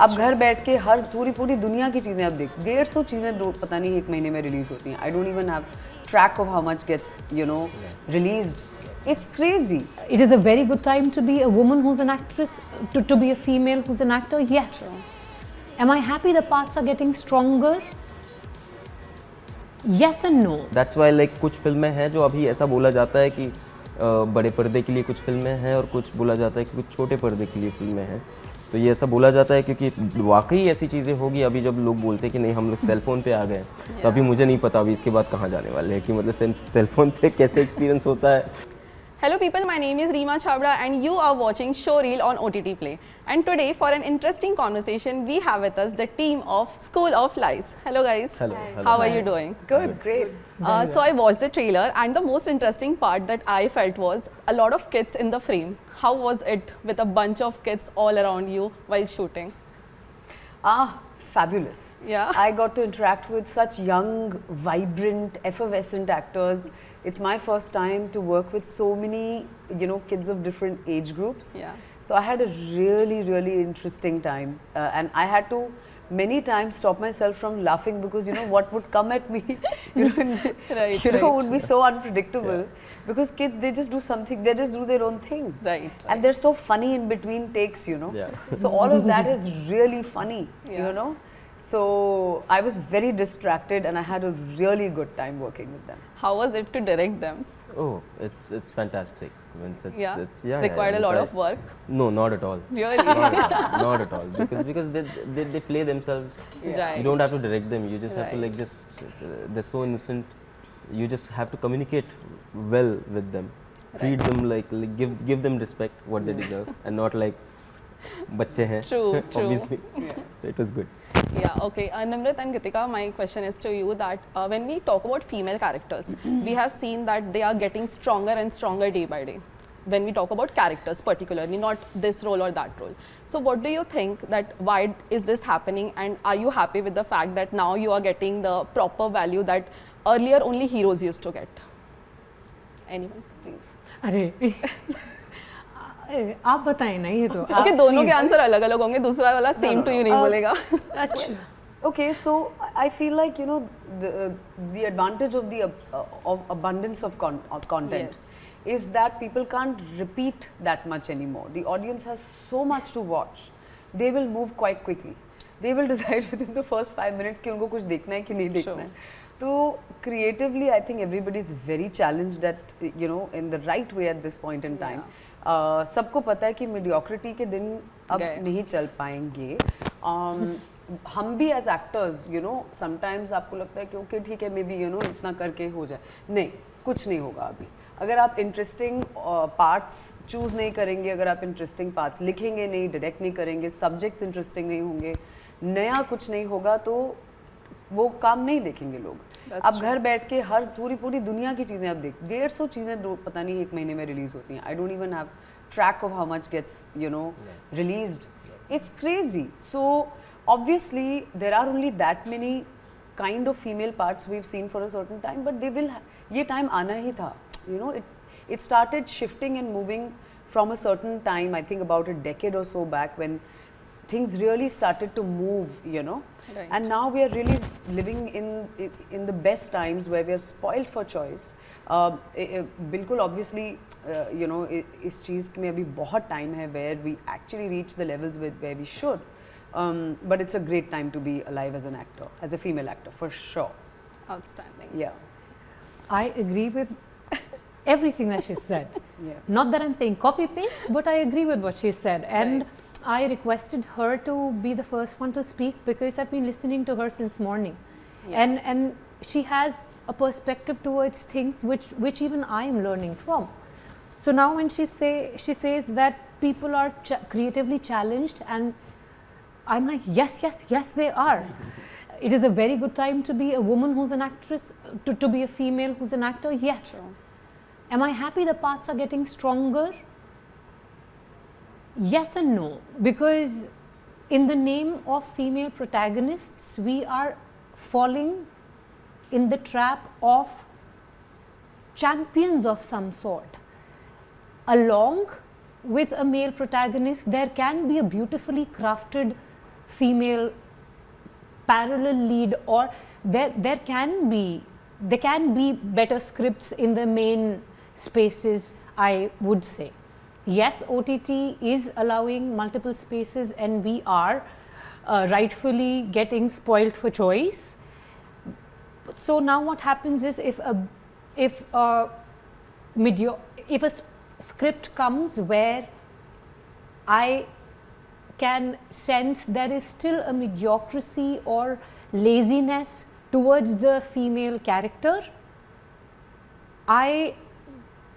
अब घर बैठ के हर पूरी दुनिया की चीज़ें अब देख 150 चीज़ें पता नहीं एक महीने में रिलीज होती हैं. I don't even have track of how much gets released. It's crazy. It is a very good time to be a woman who's an actress, to be a female who's an actor. Yes. Sure. Am I happy the parts are getting stronger? Yes and no. That's why like कुछ फिल्में हैं जो अभी ऐसा बोला जाता है कि बड़े पर्दे के लिए कुछ फिल्में हैं और कुछ बोला जाता है कि कुछ छोटे पर्दे के लिए फिल्में हैं. तो ये ऐसा बोला जाता है क्योंकि वाकई ऐसी चीज़ें होगी. अभी जब लोग बोलते हैं कि नहीं हम लोग सेल फोन पे आ गए तो अभी मुझे नहीं पता अभी इसके बाद कहाँ जाने वाले हैं कि मतलब सेल फोन पे कैसे एक्सपीरियंस होता है. Hello people, my name is Reema Chhabda and you are watching Showreel on OTTplay. And today for an interesting conversation we have with us the team of School of Lies. Hello guys. Hello. How are you doing? Good, great. So I watched the trailer and the most interesting part that I felt was a lot of kids in the frame. How was it with a bunch of kids all around you while shooting? Fabulous. Yeah. I got to interact with such young, vibrant, effervescent actors. It's my first time to work with so many, kids of different age groups. Yeah. So I had a really interesting time, and I had to many times stop myself from laughing because what would come at me, would be so unpredictable. Yeah. Because kids, they just do something, they just do their own thing. Right. And they're so funny in between takes, Yeah. So all of that is really funny, Yeah. So I was very distracted and I had a really good time working with them. How was it to direct them? Oh, it's fantastic. It's Required a lot of work? No, not at all. Really? Not at all. Because they play themselves. Right. You don't have to direct them. You just have to they're so innocent. You just have to communicate well with them. Treat them like give them respect what they deserve and not like बच्चे हैं. True. Obviously. So it was good. Yeah, okay. Nimrat and Geetika, my question is to you that when we talk about female characters, we have seen that they are getting stronger and stronger day by day. When we talk about characters particularly, not this role or that role. So what do you think that why is this happening, and are you happy with the fact that now you are getting the proper value that earlier only heroes used to get? Anyone, please? अरे आप बताएं ना ये तो. Okay, दोनों के answer अलग अलग होंगे, दूसरा वाला सेम टू यू नहीं बोलेगा. अच्छा. Okay, so I feel like the advantage of the of abundance of content is that people can't repeat that much anymore. The audience has so much to watch. They will move quite quickly. They will decide within the first 5 minutes कि उनको कुछ देखना है कि नहीं देखना है. तो creatively, I think everybody is very challenged at in the right way at this point in time. सबको पता है कि mediocrity के दिन अब नहीं चल पाएंगे. हम भी as actors, sometimes आपको लगता है कि okay ठीक है maybe इतना करके हो जाए. नहीं, कुछ नहीं होगा अभी. अगर आप इंटरेस्टिंग पार्ट्स चूज़ नहीं करेंगे, अगर आप इंटरेस्टिंग पार्ट्स लिखेंगे नहीं, डायरेक्ट नहीं करेंगे, सब्जेक्ट्स इंटरेस्टिंग नहीं होंगे, नया कुछ नहीं होगा, तो वो काम नहीं देखेंगे लोग. अब घर बैठ के हर पूरी दुनिया की चीज़ें अब देख 150 चीज़ें पता नहीं एक महीने में रिलीज होती हैं. I don't even have track of how much gets released. It's crazy. So obviously there are only that many kind of female parts we have seen for a certain time, but they will ये time आना ही था. It started shifting and moving from a certain time, I think about a decade or so back, when things really started to move, Right. And now we are really living in the best times where we are spoiled for choice. बिल्कुल obviously, इस चीज़ में अभी बहुत time है where we actually reach the levels where we should. But it's a great time to be alive as an actor, as a female actor, for sure. Outstanding. Yeah. I agree with everything that she said. Yeah. Not that I'm saying copy paste, but I agree with what she said. And I requested her to be the first one to speak because I've been listening to her since morning. Yeah. And she has a perspective towards things which even I am learning from. So now when she says that people are creatively challenged, and I'm like, yes they are. It is a very good time to be a woman who's an actress, to be a female who's an actor. Yes. Sure. Am I happy the parts are getting stronger? Yes and no, because in the name of female protagonists, we are falling in the trap of champions of some sort. Along with a male protagonist, there can be a beautifully crafted female parallel lead, or there can be better scripts in the main spaces, I would say. Yes, OTT is allowing multiple spaces, and we are rightfully getting spoiled for choice. So now what happens is, if a script comes where I can sense there is still a mediocrity or laziness towards the female character, I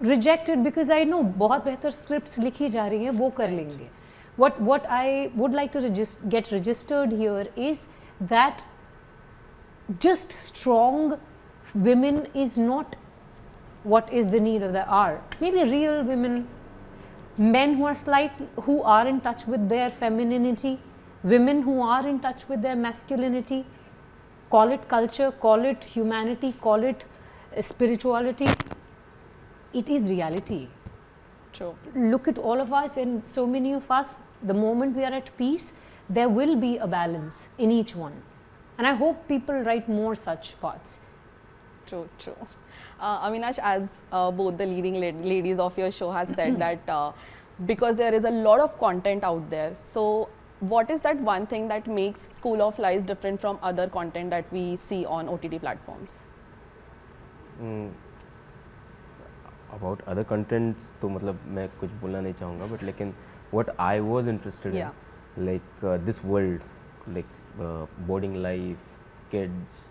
reject it, because I know बहुत बेहतर scripts लिखी जा रही हैं, वो कर लेंगे. What I would like to get registered here is that just strong women is not what is the need of the hour. Maybe real women, men who are in touch with their femininity, women who are in touch with their masculinity, call it culture, call it humanity, call it spirituality. It is reality. True. Look at all of us, and so many of us, the moment we are at peace, there will be a balance in each one. And I hope people write more such parts. True, true. Avinash, as both the leading ladies of your show has said that because there is a lot of content out there, so what is that one thing that makes School of Lies different from other content that we see on OTT platforms? About other contents, तो मतलब मैं कुछ बोलना नहीं चाहूँगा, but लेकिन what I was interested in, like this world, like boarding life, kids,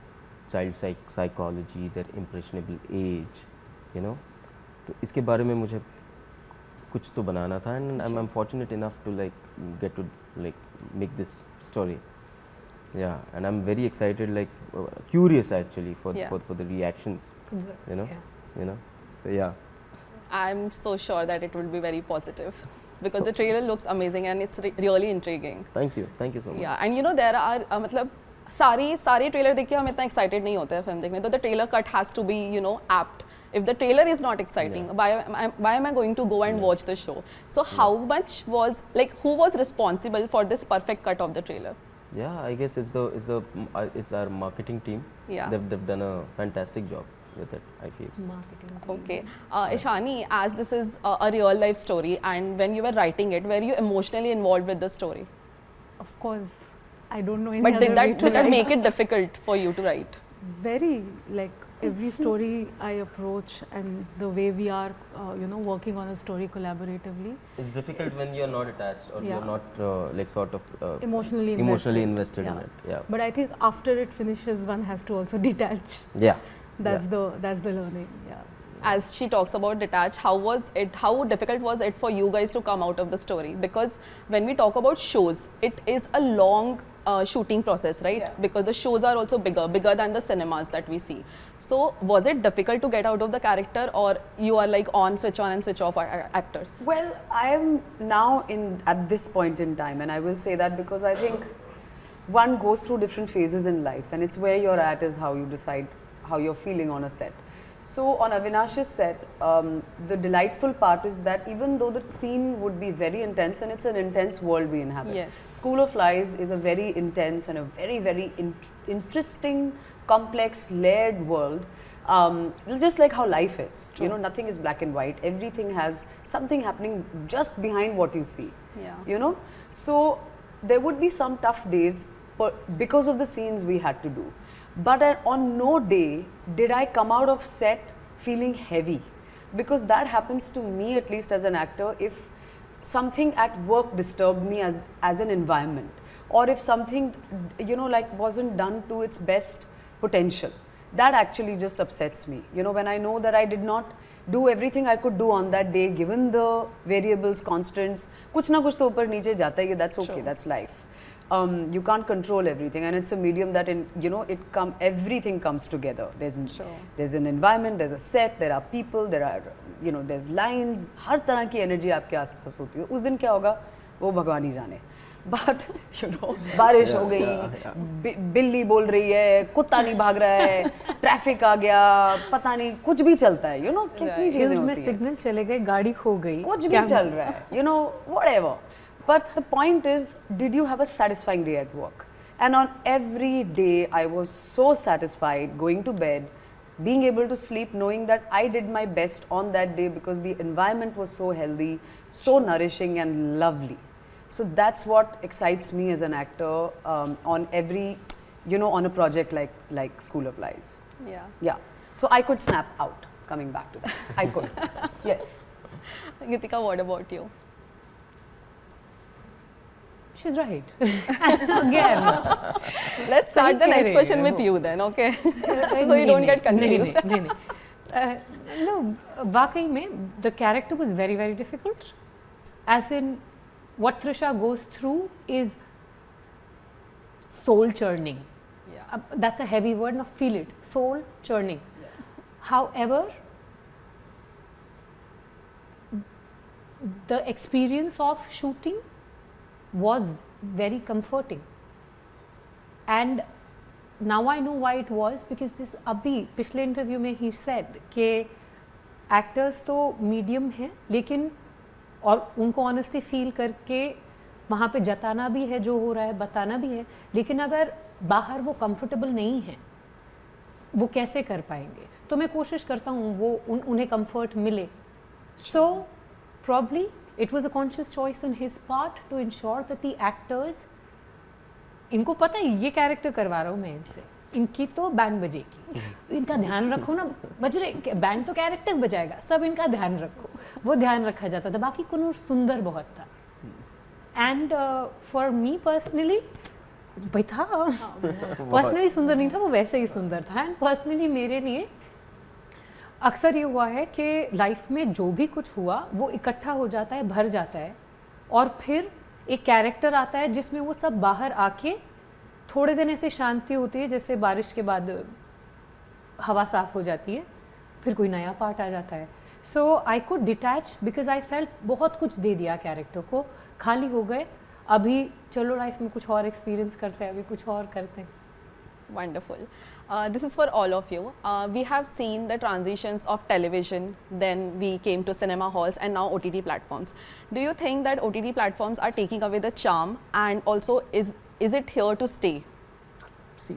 child psychology, their impressionable age, you know, तो इसके बारे में मुझे कुछ तो बनाना था, and I'm fortunate enough to like get to like make this story. Yeah, and I'm very excited, like curious actually for the reactions, you know, so yeah. I'm so sure that it will be very positive because the trailer looks amazing and it's really intriguing. Thank you so much. Yeah, and you know there are मतलब सारी trailer देख के हम इतना excited नहीं होते हैं film देखने, तो the trailer cut has to be, you know, apt. If the trailer is not exciting, why am I going to go and watch the show? So how much was, like, who was responsible for this perfect cut of the trailer? Yeah, I guess it's our marketing team. Yeah, they've done a fantastic job with it, I feel. Marketing. Okay, Ishani, as this is a real life story, and when you were writing it, were you emotionally involved with the story? Of course, I don't know any but other did way to that write. make it difficult for you to write? Very, like every story I approach, and the way we are, you know, working on a story collaboratively. It's difficult when you're not attached or you're not like sort of emotionally invested in it. Yeah. But I think after it finishes, one has to also detach. Yeah. That's the learning. Yeah. As she talks about detach, how difficult was it for you guys to come out of the story? Because when we talk about shows, it is a long shooting process, right? Yeah. Because the shows are also bigger than the cinemas that we see. So was it difficult to get out of the character, or you are like switch on and switch off actors? Well, I am now at this point in time, and I will say that because I think one goes through different phases in life, and it's where you're at is how you decide how you're feeling on a set. So on Avinash's set, the delightful part is that even though the scene would be very intense, and it's an intense world we inhabit. Yes. School of Lies is a very intense and a very, very interesting, complex, layered world. Just like how life is. True. You know, nothing is black and white. Everything has something happening just behind what you see. Yeah. You know? So there would be some tough days because of the scenes we had to do. But on no day did I come out of set feeling heavy, because that happens to me, at least as an actor, if something at work disturbed me as an environment, or if something, you know, like wasn't done to its best potential. That actually just upsets me. You know, when I know that I did not do everything I could do on that day, given the variables, constants, kuch na kuch to upar niche jata hai, that's okay, that's life. You can't control everything, and it's a medium that, everything comes together. There's an environment, there's a set, there are people, there's lines, हर तरह की energy आपके आसपास होती है. उस दिन क्या होगा वो भगवान ही जाने. But बारिश हो गई, बिल्ली बोल रही है, कुत्ता नहीं भाग रहा है, ट्रैफिक आ गया, पता नहीं कुछ भी चलता है, कितनी चीजें होती हैं. सिग्नल चले गए, गाड़ी खो गई, कुछ भी चल रहा है, whatever. But the point is, did you have a satisfying day at work? And on every day, I was so satisfied going to bed, being able to sleep, knowing that I did my best on that day because the environment was so healthy, so nourishing and lovely. So that's what excites me as an actor on every, on a project like School of Lies. Yeah. Yeah. So I could snap out, coming back to that. I could. Yes. Geetika, what about you? She's right. Again. Let's start the कह next रही question है with वो। you then, okay? So नहीं, you don't नहीं, get confused. नहीं, no, वाकई में the character was very, very difficult. As in, what Trisha goes through is soul churning. Yeah. That's a heavy word, now feel it. Soul churning. However, the experience of shooting was very comforting. And now I know why it was, because this अभी पिछले interview में he said कि actors तो medium हैं, लेकिन और उनको honesty feel करके वहाँ पे जताना भी है जो हो रहा है, बताना भी है, लेकिन अगर बाहर वो कंफर्टेबल नहीं है, वो कैसे कर पाएंगे? तो मैं कोशिश करता हूँ वो उन्हें कंफर्ट मिले. So probably it was a conscious choice on his part to ensure that the actors, इनको पता है ये कैरेक्टर करवा रहा हूँ मैं इनसे, इनकी तो बैंड बजेगी, इनका ध्यान रखो ना, बज रहे बैंड तो कैरेक्टर बजाएगा, सब इनका ध्यान रखो, वो ध्यान रखा जाता था. बाकी कुनूर सुंदर बहुत था. एंड फॉर मी पर्सनली भाई था, पर्सनली सुंदर नहीं था, वो वैसे ही सुंदर था. एंड पर्सनली मेरे लिए अक्सर ये हुआ है कि लाइफ में जो भी कुछ हुआ वो इकट्ठा हो जाता है, भर जाता है, और फिर एक कैरेक्टर आता है जिसमें वो सब बाहर आके थोड़े दिन ऐसे शांति होती है, जैसे बारिश के बाद हवा साफ हो जाती है, फिर कोई नया पार्ट आ जाता है. So I could detach because I felt बहुत कुछ दे दिया कैरेक्टर को, खाली हो गए, अभी चलो लाइफ में कुछ और एक्सपीरियंस करते हैं, अभी कुछ और करते हैं. Wonderful. This is for all of you. We have seen the transitions of television, then we came to cinema halls and now OTT platforms. Do you think that OTT platforms are taking away the charm, and also is it here to stay? See,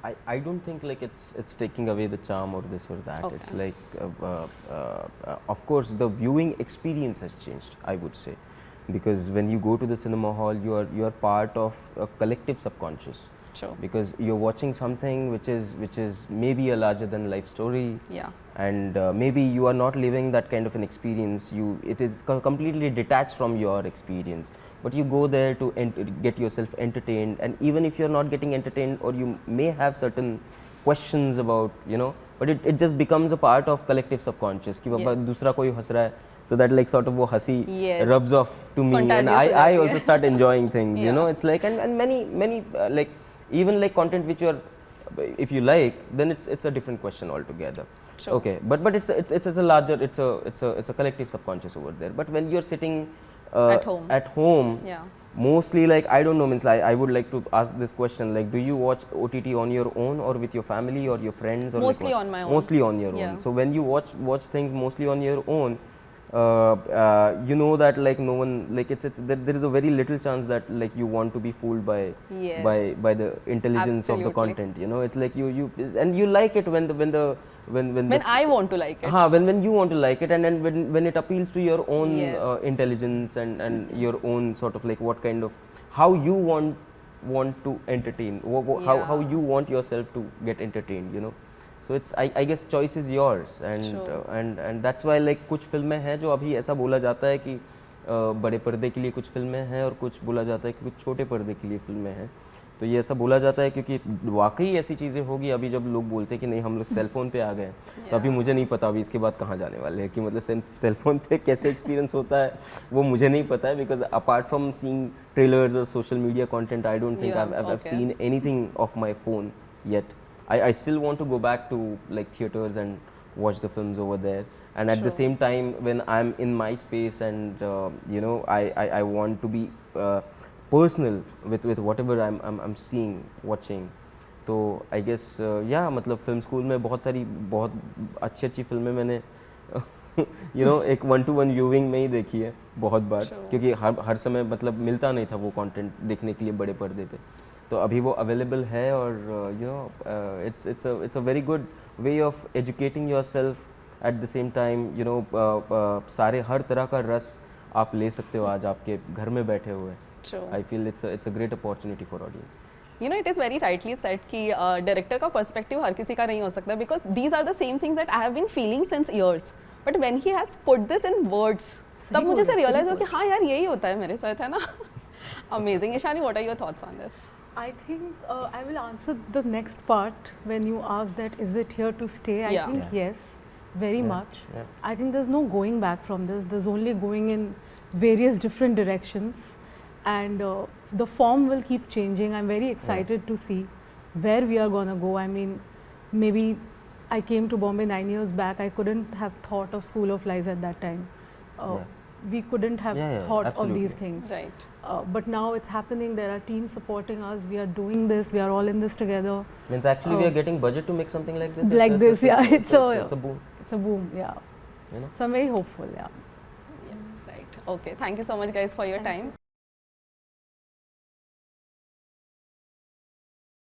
I don't think like it's taking away the charm or this or that. Okay. It's like of course the viewing experience has changed, I would say, because when you go to the cinema hall, you are part of a collective subconscious. Sure. Because you're watching something which is maybe a larger than life story. Yeah. And maybe you are not living that kind of an experience. It is completely detached from your experience. But you go there to get yourself entertained, and even if you're not getting entertained, or you may have certain questions about, but it just becomes a part of collective subconscious. कि बाबा दूसरा कोई हंस रहा है, so that like sort of वो हंसी rubs off to me, and I also start enjoying things. It's like and many like even like content which you are, if you like, then it's a different question altogether. Sure. Okay, but it's a larger, it's a collective subconscious over there. But when you're sitting at home, yeah, mostly like I don't know, means I would like to ask this question, like, do you watch OTT on your own or with your family or your friends? Or mostly like on my own. Mostly on your own. So when you watch things mostly on your own, you know that like no one, like there is a very little chance that like you want to be fooled by the intelligence of the content. It's like you and you like it when I want to like it. When you want to like it, and then when it appeals to your own intelligence and your own sort of like what kind of, how you want to entertain, how you want yourself to get entertained. So it's I guess choice is yours, and that's why like कुछ फिल्में हैं जो अभी ऐसा बोला जाता है कि बड़े पर्दे के लिए कुछ फिल्में हैं और कुछ बोला जाता है कि कुछ छोटे पर्दे के लिए फिल्में हैं. तो ये ऐसा बोला जाता है क्योंकि वाकई ऐसी चीज़ें होगी. अभी जब लोग बोलते हैं कि नहीं हम लोग सेल फोन पे आ गए, तो अभी मुझे नहीं पता अभी इसके बाद कहाँ जाने वाले हैं, कि मतलब सेल फोन पे कैसे एक्सपीरियंस होता है वो मुझे नहीं पता है. Because apart from seeing trailers और social media content, I don't think I have seen anything of my phone yet. I still want to go back to like theaters and watch the films over there, and at the same time when I'm in my space and I want to be personal with whatever I'm seeing, watching. तो I guess मतलब film school में बहुत अच्छी फिल्में मैंने you know एक 1-to-1 viewing में ही देखी है बहुत बार, क्योंकि हर समय मतलब मिलता नहीं था वो कंटेंट देखने के लिए बड़े पर्दे पे। तो अभी वो अवेलेबल है और you know it's a very good way of educating yourself at the same time, you know सारे हर तरह का रस आप ले सकते हो आज आपके घर में बैठे हुए। I feel it's a great opportunity for audience. You know, it is very rightly said कि डायरेक्टर का पर्सपेक्टिव हर किसी का नहीं हो सकता, because these are the same things that I have been feeling since years, but when he has put this in words तब मुझे से रियलाइज हो कि हाँ यार यही होता है मेरे साथ, है ना। Amazing. Ishani, what are your thoughts on this? I think I will answer the next part when you ask that is it here to stay. I think yes, very much. I think there's no going back from this. There's only going in various different directions, and the form will keep changing. I'm very excited to see where we are gonna go. I mean, maybe I came to Bombay 9 years back. I couldn't have thought of School of Lies at that time. We couldn't have thought of these things. Right. But now it's happening. There are teams supporting us. We are doing this. We are all in this together. Means actually we are getting budget to make something like this. Like this, yeah. It's a boom. It's a boom, yeah. You know? So I'm very hopeful, yeah. Right. Okay. Thank you so much, guys, for your time.